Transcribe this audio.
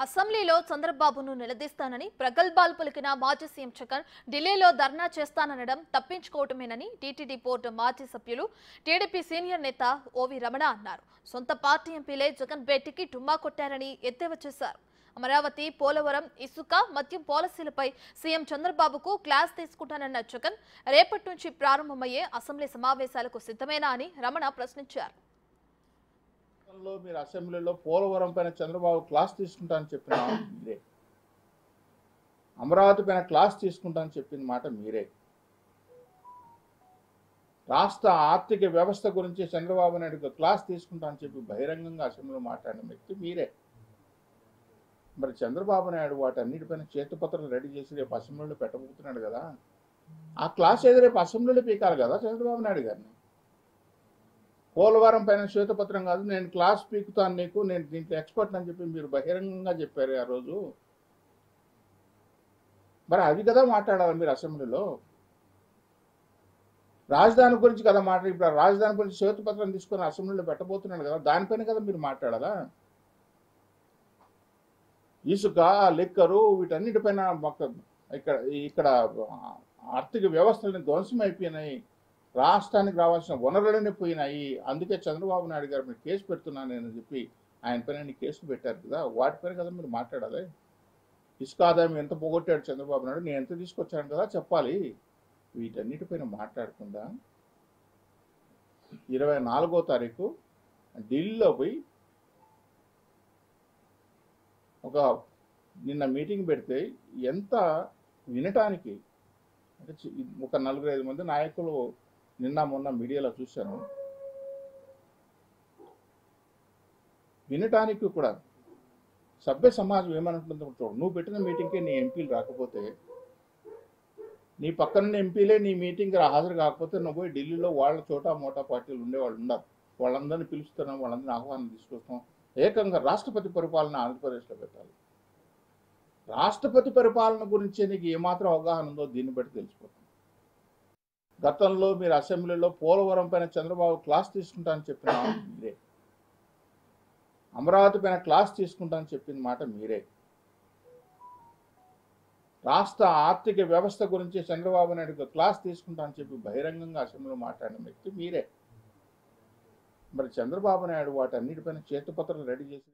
అసెంబ్లీలో చంద్రబాబును నిలదీస్తానని ప్రగల్భాలు పలికిన మాజీ సీఎం జగన్ ఢిల్లీలో ధర్నా చేస్తాననడం తప్పించుకోవటమేనని టీటీడీ బోర్డు మాజీ సభ్యులు టీడీపీ సీనియర్ నేత ఓవి రమణ అన్నారు. సొంత పార్టీ ఎంపీలే జగన్ భేటీకి డుమ్మా కొట్టారని ఎద్దేవా చేశారు. అమరావతి, పోలవరం, ఇసుక, మద్యం పాలసీలపై సీఎం చంద్రబాబుకు క్లాస్ తీసుకుంటానన్న జగన్ రేపటి నుంచి ప్రారంభమయ్యే అసెంబ్లీ సమావేశాలకు సిద్ధమేనా అని రమణ ప్రశ్నించారు. మీరు అసెంబ్లీలో పోలవరం పైన చంద్రబాబు క్లాస్ తీసుకుంటానని చెప్పిన మీరే, అమరావతి పైన క్లాస్ తీసుకుంటానని చెప్పిన మాట మీరే, రాష్ట్ర ఆర్థిక వ్యవస్థ గురించి చంద్రబాబు నాయుడు క్లాస్ తీసుకుంటానని చెప్పి బహిరంగంగా అసెంబ్లీలో మాట్లాడిన వ్యక్తి మీరే. మరి చంద్రబాబు నాయుడు వాటన్నిటిపైన చేతుపత్రం రెడీ చేసి రేపు అసెంబ్లీలో పెట్టబోతున్నాడు కదా, ఆ క్లాస్ ఏదో రేపు అసెంబ్లీలో పీకాలి కదా చంద్రబాబు నాయుడు గారిని. పోలవరం పైన శ్వేతపత్రం కాదు, నేను క్లాస్ పీకుతాను నీకు, నేను దీంట్లో ఎక్స్పర్ట్ అని చెప్పి మీరు బహిరంగంగా చెప్పారు ఆ రోజు. మరి అది కదా మాట్లాడాలి మీరు అసెంబ్లీలో. రాజధాని గురించి కదా మాట్లాడి, ఇప్పుడు రాజధాని గురించి శ్వేతపత్రం తీసుకొని అసెంబ్లీలో పెట్టబోతున్నాడు కదా, దానిపైన కదా మీరు మాట్లాడాలా. ఇసుక, లిక్కరు, వీటన్నిటిపైన ఇక్కడ ఇక్కడ ఆర్థిక వ్యవస్థలని ధ్వంసం అయిపోయినాయి, రాష్ట్రానికి రావాల్సిన వనరులన్నీ పోయినాయి, అందుకే చంద్రబాబు నాయుడు గారు మీరు కేసు పెడుతున్నానని చెప్పి ఆయన పైన కేసులు పెట్టారు కదా, వాటిపైన కదా మీరు మాట్లాడాలి. ఇసుక ఆదాయం ఎంత పోగొట్టాడు చంద్రబాబు నాయుడు, నేను ఎంత తీసుకొచ్చాను కదా చెప్పాలి. వీటన్నిటిపైన మాట్లాడకుండా 24వ తారీఖు ఢిల్లీలో పోయి నిన్న మీటింగ్ పెడితే ఎంత వినటానికి అంటే ఒక 4-5 మంది నాయకులు నిన్న మొన్న మీడియాలో చూశాను, వినటానికి కూడా సభ్య సమాజం ఏమనుకుంటుందో చూడు. నువ్వు పెట్టిన మీటింగ్కే నీ ఎంపీలు రాకపోతే, నీ పక్కన ఎంపీలే నీ మీటింగ్కి హాజరు కాకపోతే, నువ్వు పోయి ఢిల్లీలో వాళ్ళ చోటా మోటా పార్టీలు ఉండేవాళ్ళు ఉన్నారు, వాళ్ళందరినీ పిలుస్తున్నాం, వాళ్ళందరినీ ఆహ్వానం తీసుకొస్తాం, ఏకంగా రాష్ట్రపతి పరిపాలన ఆంధ్రప్రదేశ్లో పెట్టాలి. రాష్ట్రపతి పరిపాలన గురించి నీకు ఏమాత్రం అవగాహన ఉందో దీన్ని బట్టి తెలిసిపోతుంది. గతంలో మీరు అసెంబ్లీలో పోలవరం పైన చంద్రబాబు క్లాస్ తీసుకుంటానని చెప్పిన మీరే, అమరావతి పైన క్లాస్ తీసుకుంటానని చెప్పిన మాట మీరే, రాష్ట్ర ఆర్థిక వ్యవస్థ గురించి చంద్రబాబు నాయుడు క్లాస్ తీసుకుంటానని చెప్పి బహిరంగంగా అసెంబ్లీలో మాట్లాడిన వ్యక్తి మీరే. మరి చంద్రబాబు నాయుడు వాటన్నిటిపైన చేతుపత్రం రెడీ చేసి